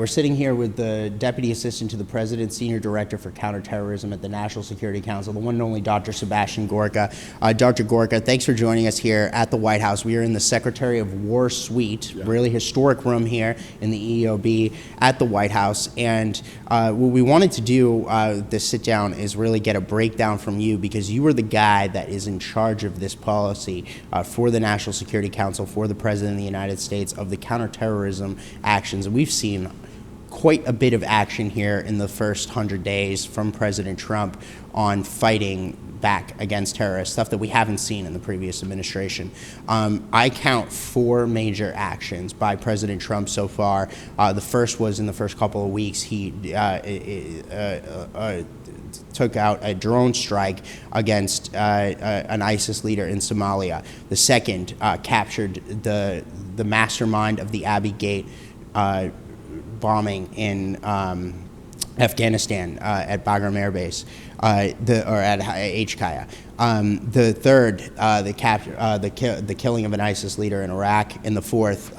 We're sitting here with the Deputy Assistant to the President, Senior Director for Counterterrorism at the National Security Council, the one and only Dr. Sebastian Gorka. Dr. Gorka, thanks for joining us here at the White House. We are in the Secretary of War suite, really historic room here in the EOB at the White House. And what we wanted to do this sit down is really get a breakdown from you, because you are the guy that is in charge of this policy for the National Security Council, for the President of the United States, of the counterterrorism actions. And we've seen quite a bit of action here in the first 100 days from President Trump on fighting back against terrorists, stuff that we haven't seen in the previous administration. I count 4 major actions by President Trump so far. The first was in the first couple of weeks, he took out a drone strike against an ISIS leader in Somalia. The second captured the mastermind of the Abbey Gate bombing in Afghanistan at Bagram Air Base, or at HKIA. The third, the killing of an ISIS leader in Iraq, and the fourth,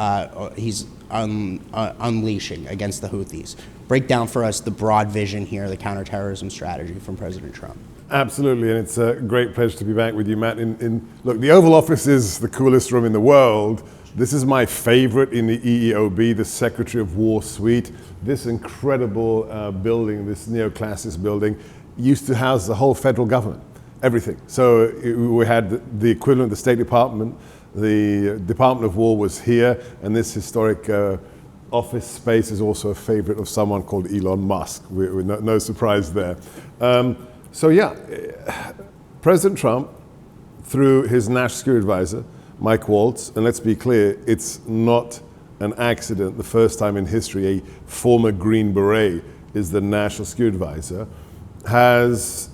he's unleashing against the Houthis. Break down for us the broad vision here, the counterterrorism strategy from President Trump. Absolutely, and it's a great pleasure to be back with you, Matt. Look, the Oval Office is the coolest room in the world. This is my favorite in the EEOB, the Secretary of War suite. This incredible building, this neoclassicist building, used to house the whole federal government, everything. So we had the equivalent of the State Department. The Department of War was here, and this historic office space is also a favorite of someone called Elon Musk. No surprise there. So yeah, President Trump, through his national security advisor, Mike Waltz, and let's be clear, it's not an accident the first time in history a former Green Beret is the national security advisor, has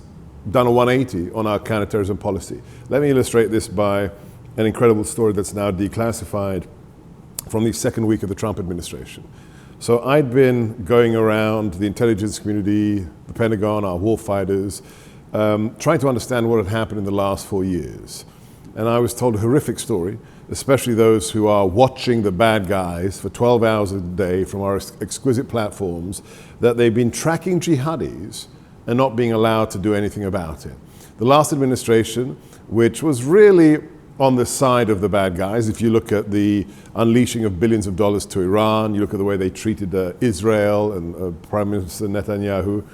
done a 180 on our counterterrorism policy. Let me illustrate this by an incredible story that's now declassified from the second week of the Trump administration. So I'd been going around the intelligence community, the Pentagon, our war fighters, trying to understand what had happened in the last 4 years. And I was told a horrific story, especially those who are watching the bad guys for 12 hours a day from our exquisite platforms, that they've been tracking jihadis and not being allowed to do anything about it. The last administration, which was really on the side of the bad guys, if you look at the unleashing of billions of dollars to Iran, you look at the way they treated Israel and Prime Minister Netanyahu,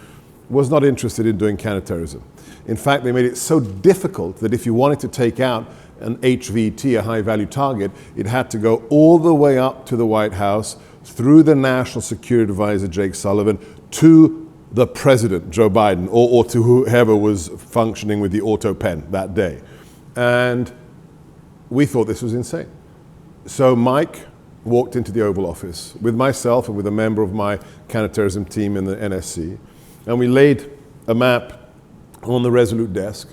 was not interested in doing counterterrorism. In fact, they made it so difficult that if you wanted to take out an HVT, a high-value target, it had to go all the way up to the White House, through the National Security Advisor, Jake Sullivan, to the President, Joe Biden, or to whoever was functioning with the auto pen that day. And we thought this was insane. So Mike walked into the Oval Office with myself and with a member of my counterterrorism team in the NSC, and we laid a map on the Resolute desk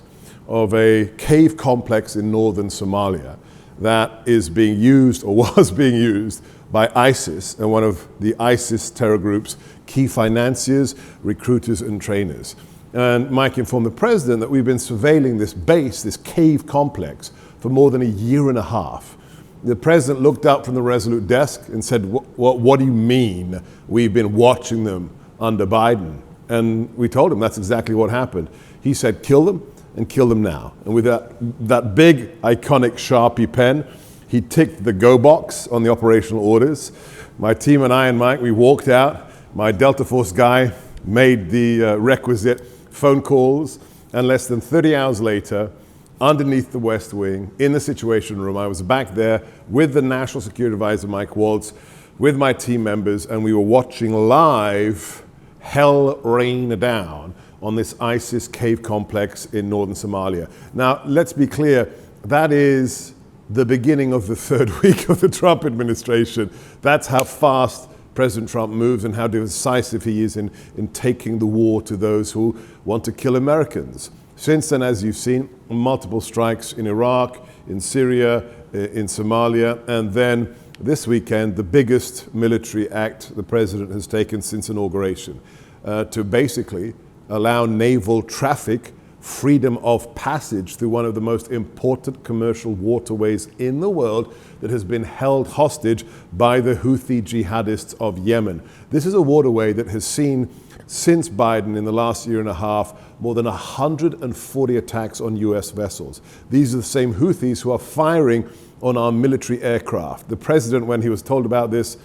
of a cave complex in northern Somalia that is being used, or was being used, by ISIS and one of the ISIS terror group's key financiers, recruiters, and trainers. And Mike informed the president that we've been surveilling this base, this cave complex, for more than a year and a half. The president looked up from the Resolute desk and said, what do you mean we've been watching them under Biden? And we told him that's exactly what happened. He said, kill them, and kill them now. And with that big, iconic Sharpie pen, he ticked the go box on the operational orders. My team and I and Mike, we walked out. My Delta Force guy made the requisite phone calls, and less than 30 hours later, underneath the West Wing, in the Situation Room, I was back there with the National Security Advisor, Mike Waltz, with my team members, and we were watching live hell rain down on this ISIS cave complex in northern Somalia. Now, let's be clear, that is the beginning of the third week of the Trump administration. That's how fast President Trump moves and how decisive he is in taking the war to those who want to kill Americans. Since then, as you've seen, multiple strikes in Iraq, in Syria, in Somalia, and then this weekend, the biggest military act the president has taken since inauguration, to basically allow naval traffic freedom of passage through one of the most important commercial waterways in the world that has been held hostage by the Houthi jihadists of Yemen. This is a waterway that has seen, since Biden in the last year and a half, more than 140 attacks on US vessels. These are the same Houthis who are firing on our military aircraft. The president, when he was told about this,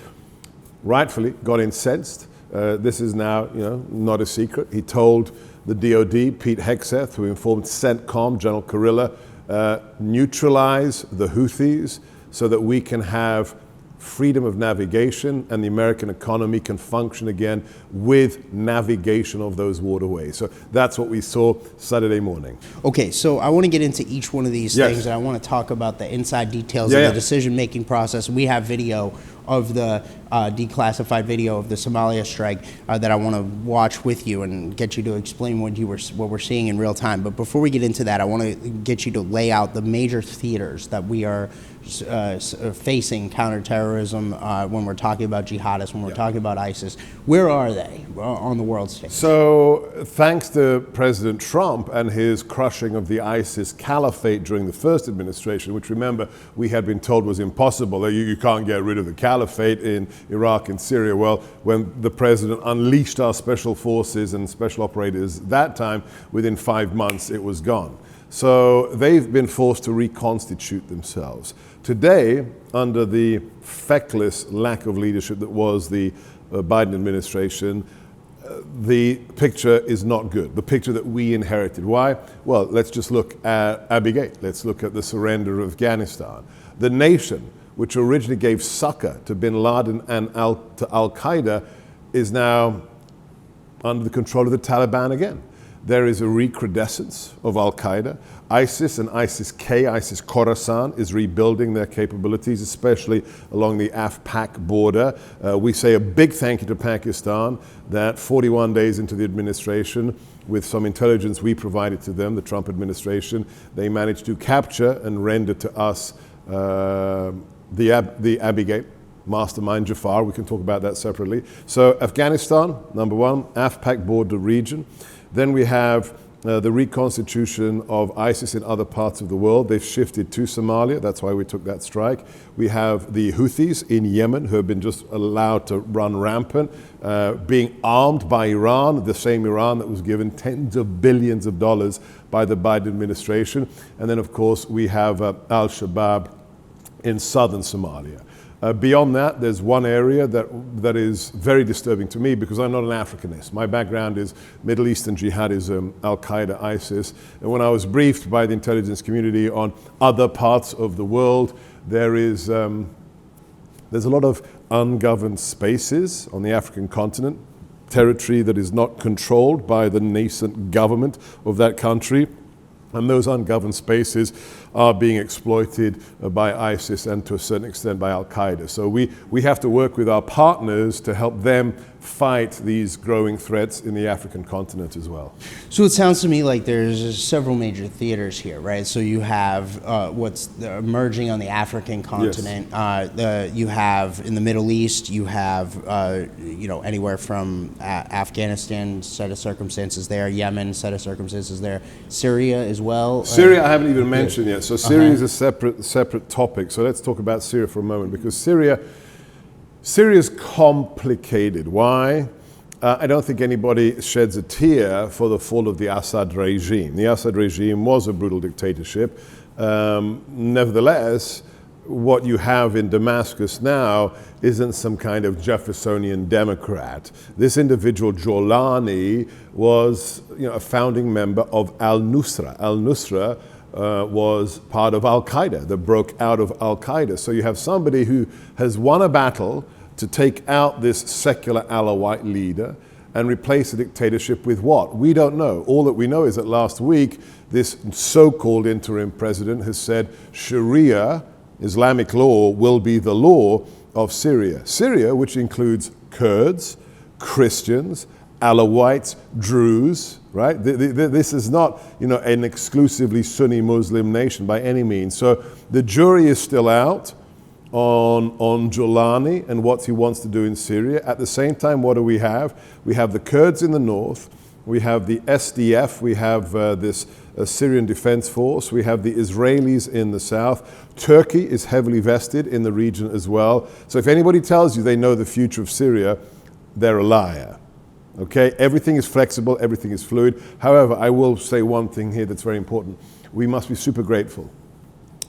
rightfully got incensed. This is now, not a secret. He told the DOD, Pete Hegseth, who informed CENTCOM, General Kurilla, neutralize the Houthis so that we can have freedom of navigation and the American economy can function again with navigation of those waterways. So that's what we saw Saturday morning. Okay, so I want to get into each one of these things, and I want to talk about the inside details of the decision-making process. We have video of the declassified video of the Somalia strike that I want to watch with you and get you to explain what we're seeing in real time. But before we get into that, I want to get you to lay out the major theaters that we are facing counterterrorism when we're talking about jihadists, when we're talking about ISIS. Where are they on the world stage? So thanks to President Trump and his crushing of the ISIS caliphate during the first administration, which, remember, we had been told was impossible. You can't get rid of the caliphate in Iraq and Syria. Well, when the president unleashed our special forces and special operators that time, within 5 months it was gone. So they've been forced to reconstitute themselves. Today, under the feckless lack of leadership that was the Biden administration, the picture is not good, the picture that we inherited. Why? Well, let's just look at Abbey Gate. Let's look at the surrender of Afghanistan. The nation, which originally gave succor to bin Laden and to Al-Qaeda, is now under the control of the Taliban again. There is a recrudescence of Al-Qaeda. ISIS and ISIS-K, ISIS Khorasan, is rebuilding their capabilities, especially along the Af-Pak border. We say a big thank you to Pakistan that 41 days into the administration, with some intelligence we provided to them, the Trump administration, they managed to capture and render to us the Abbey Gate mastermind, Jafar. We can talk about that separately. So Afghanistan, number one, Af-Pak border region. Then we have the reconstitution of ISIS in other parts of the world. They've shifted to Somalia. That's why we took that strike. We have the Houthis in Yemen, who have been just allowed to run rampant, being armed by Iran, the same Iran that was given tens of billions of dollars by the Biden administration. And then, of course, we have Al-Shabaab in southern Somalia. Beyond that, there's one area that is very disturbing to me because I'm not an Africanist. My background is Middle Eastern jihadism, Al-Qaeda, ISIS. And when I was briefed by the intelligence community on other parts of the world, there's a lot of ungoverned spaces on the African continent, territory that is not controlled by the nascent government of that country. And those ungoverned spaces are being exploited by ISIS and to a certain extent by Al-Qaeda. So we have to work with our partners to help them fight these growing threats in the African continent as well. So it sounds to me like there's several major theaters here, right? So you have what's emerging on the African continent. Yes. You have in the Middle East, you have anywhere from Afghanistan, set of circumstances there, Yemen, set of circumstances there, Syria as well. Syria I haven't even mentioned yet. So Syria is a separate topic. So let's talk about Syria for a moment, because Syria is complicated. Why? I don't think anybody sheds a tear for the fall of the Assad regime. The Assad regime was a brutal dictatorship. Nevertheless, what you have in Damascus now isn't some kind of Jeffersonian Democrat. This individual, Jolani, was a founding member of Al-Nusra. Al-Nusra was part of Al-Qaeda, that broke out of Al-Qaeda. So you have somebody who has won a battle to take out this secular Alawite leader and replace the dictatorship with what? We don't know. All that we know is that last week, this so-called interim president has said Sharia, Islamic law, will be the law of Syria. Syria, which includes Kurds, Christians, Alawites, Druze, right? This is not, an exclusively Sunni Muslim nation by any means. So the jury is still out on Jolani and what he wants to do in Syria. At the same time, what do we have? We have the Kurds in the north, we have the SDF, we have this Syrian Defense Force, we have the Israelis in the south. Turkey is heavily vested in the region as well. So if anybody tells you they know the future of Syria, they're a liar. Okay, everything is flexible, everything is fluid. However, I will say one thing here that's very important. We must be super grateful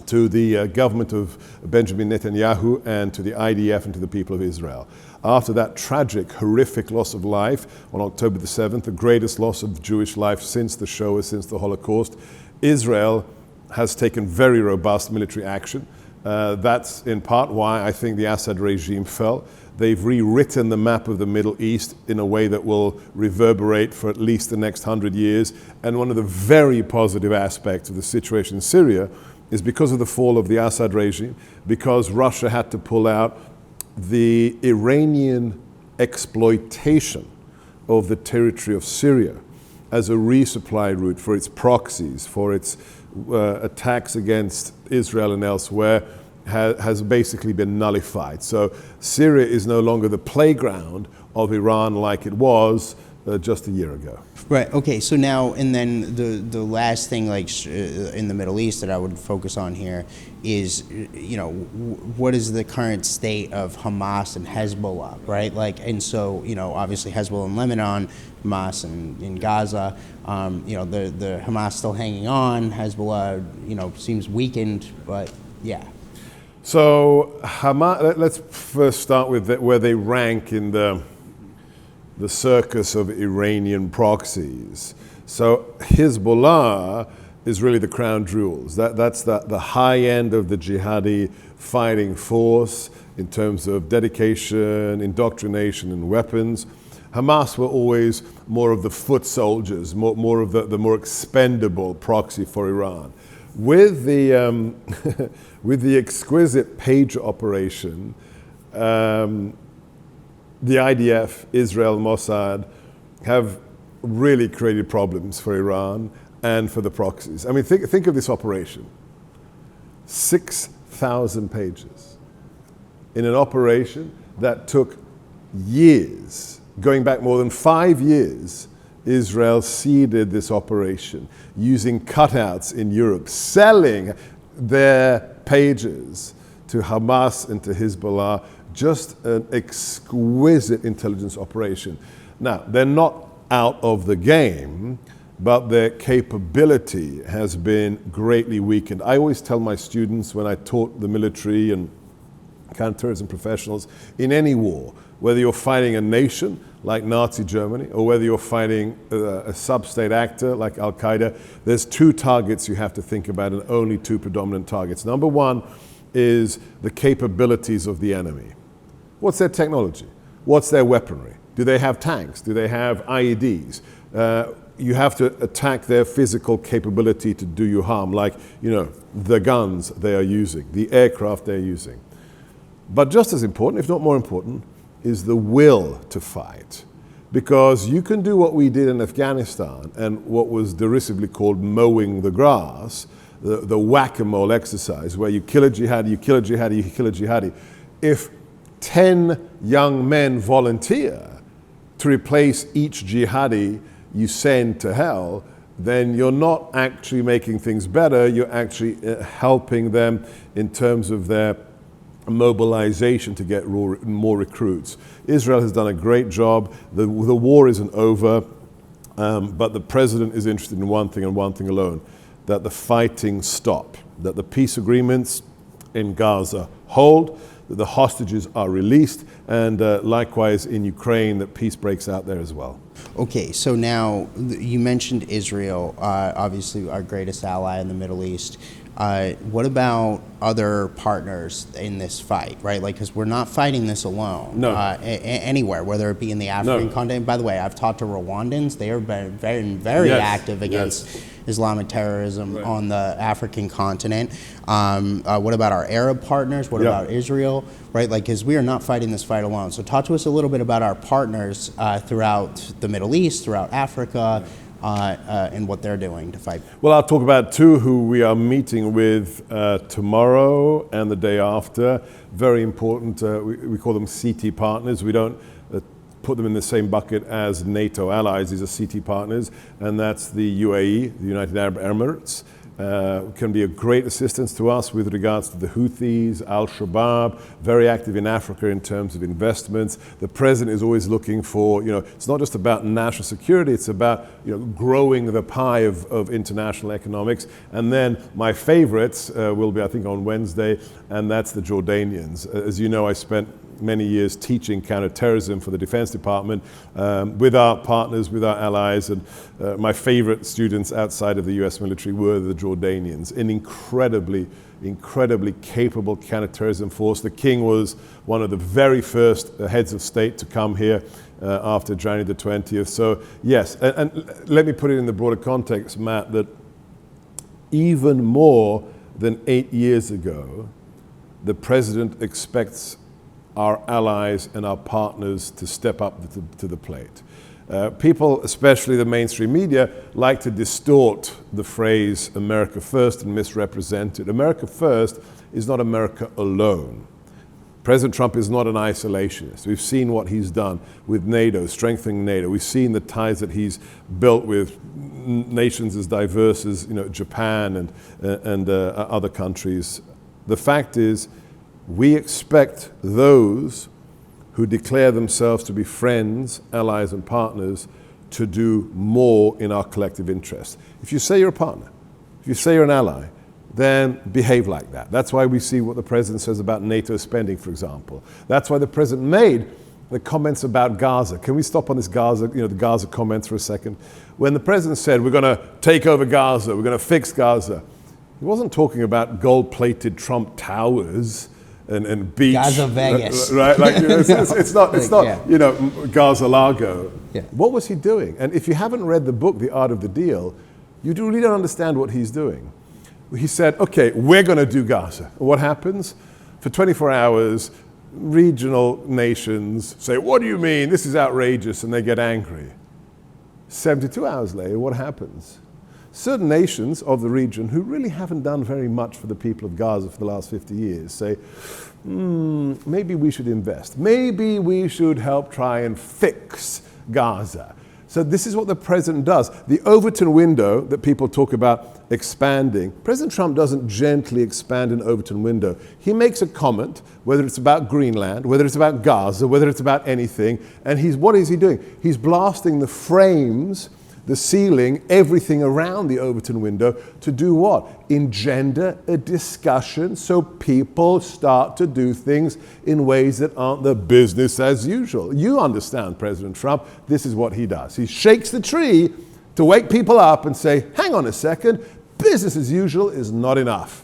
to the government of Benjamin Netanyahu and to the IDF and to the people of Israel. After that tragic, horrific loss of life on October the 7th, the greatest loss of Jewish life since the Shoah, since the Holocaust, Israel has taken very robust military action. That's in part why I think the Assad regime fell. They've rewritten the map of the Middle East in a way that will reverberate for at least the next 100 years. And one of the very positive aspects of the situation in Syria is because of the fall of the Assad regime, because Russia had to pull out, the Iranian exploitation of the territory of Syria as a resupply route for its proxies, for its attacks against Israel and elsewhere, has basically been nullified. So Syria is no longer the playground of Iran like it was just a year ago. Right. Okay. So now, and then the last thing, like in the Middle East, that I would focus on here is, what is the current state of Hamas and Hezbollah, right? Like, and so, obviously Hezbollah in Lebanon, Hamas in Gaza, the Hamas still hanging on. Hezbollah, seems weakened, but yeah. So Hamas. Let's first start with where they rank in the circus of Iranian proxies. So Hezbollah is really the crown jewels. That's the high end of the jihadi fighting force in terms of dedication, indoctrination, and weapons. Hamas were always more of the foot soldiers, more of the more expendable proxy for Iran. With the with the exquisite page operation, the IDF, Israel, Mossad have really created problems for Iran and for the proxies. I mean, think of this operation. 6,000 pages in an operation that took years, going back more than 5 years. Israel seeded this operation using cutouts in Europe, selling their pages to Hamas and to Hezbollah. Just an exquisite intelligence operation. Now, they're not out of the game, but their capability has been greatly weakened. I always tell my students when I taught the military and counterterrorism professionals, in any war, whether you're fighting a nation like Nazi Germany or whether you're fighting a sub-state actor like Al-Qaeda, there's two targets you have to think about, and only two predominant targets. Number one is the capabilities of the enemy. What's their technology? What's their weaponry? Do they have tanks? Do they have IEDs? You have to attack their physical capability to do you harm, like, the guns they are using, the aircraft they're using. But just as important, if not more important, is the will to fight. Because you can do what we did in Afghanistan and what was derisively called mowing the grass, the whack-a-mole exercise, where you kill a jihadi, you kill a jihadi, you kill a jihadi. If 10 young men volunteer to replace each jihadi you send to hell, then you're not actually making things better, you're actually helping them in terms of their mobilization to get more recruits. Israel has done a great job. The war isn't over, but the president is interested in one thing and one thing alone, that the fighting stop, that the peace agreements in Gaza hold, that the hostages are released, and likewise in Ukraine, that peace breaks out there as well. Okay, so now you mentioned Israel, obviously our greatest ally in the Middle East. What about other partners in this fight, right? Like, because we're not fighting this alone. No. Anywhere, whether it be in the African continent. By the way, I've talked to Rwandans. They are very active against Islamic terrorism on the African continent. What about our Arab partners? What about Israel, right? Like, because we are not fighting this fight alone. So talk to us a little bit about our partners throughout the Middle East, throughout Africa, and what they're doing to fight. Well, I'll talk about two who we are meeting with tomorrow and the day after. Very important. We call them CT partners. We don't put them in the same bucket as NATO allies. These are CT partners, and that's the UAE, the United Arab Emirates. Can be a great assistance to us with regards to the Houthis, Al-Shabaab, very active in Africa in terms of investments. The president is always looking for, it's not just about national security, it's about, growing the pie of international economics. And then my favorites will be, I think, on Wednesday, and that's the Jordanians. As you know, I spent many years teaching counterterrorism for the Defense Department with our partners, with our allies, and my favorite students outside of the US military were the Jordanians, an incredibly capable counterterrorism force. The king was one of the very first heads of state to come here after January the 20th. So yes, and let me put it in the broader context, Matt, that even more than 8 years ago, the president expects our allies and our partners to step up to the plate. People, especially the mainstream media, like to distort the phrase America first and misrepresent it. America first is not America alone. President Trump is not an isolationist. We've seen what he's done with NATO, strengthening NATO. We've seen the ties that he's built with nations as diverse as Japan and other countries. The fact is, we expect those who declare themselves to be friends, allies, and partners to do more in our collective interest. If you say you're a partner, if you say you're an ally, then behave like that. That's why we see what the president says about NATO spending, for example. That's why the president made the comments about Gaza. Can we stop on this Gaza, the Gaza comments for a second? When the president said, we're going to take over Gaza, we're going to fix Gaza, he wasn't talking about gold-plated Trump towers and beach. Gaza Vegas. Right? It's not Gaza Lago. Yeah. What was he doing? And if you haven't read the book, The Art of the Deal, you really don't understand what he's doing. He said, okay, we're going to do Gaza. What happens? For 24 hours, regional nations say, what do you mean? This is outrageous, and they get angry. 72 hours later, what happens? Certain nations of the region who really haven't done very much for the people of Gaza for the last 50 years say, maybe we should invest. Maybe we should help try and fix Gaza. So this is what the president does. The Overton window that people talk about expanding, President Trump doesn't gently expand an Overton window. He makes a comment, whether it's about Greenland, whether it's about Gaza, whether it's about anything, and what is he doing? He's blasting the frames, the ceiling, everything around the Overton window to do what? Engender a discussion so people start to do things in ways that aren't the business as usual. You understand President Trump, this is what he does. He shakes the tree to wake people up and say, hang on a second, business as usual is not enough.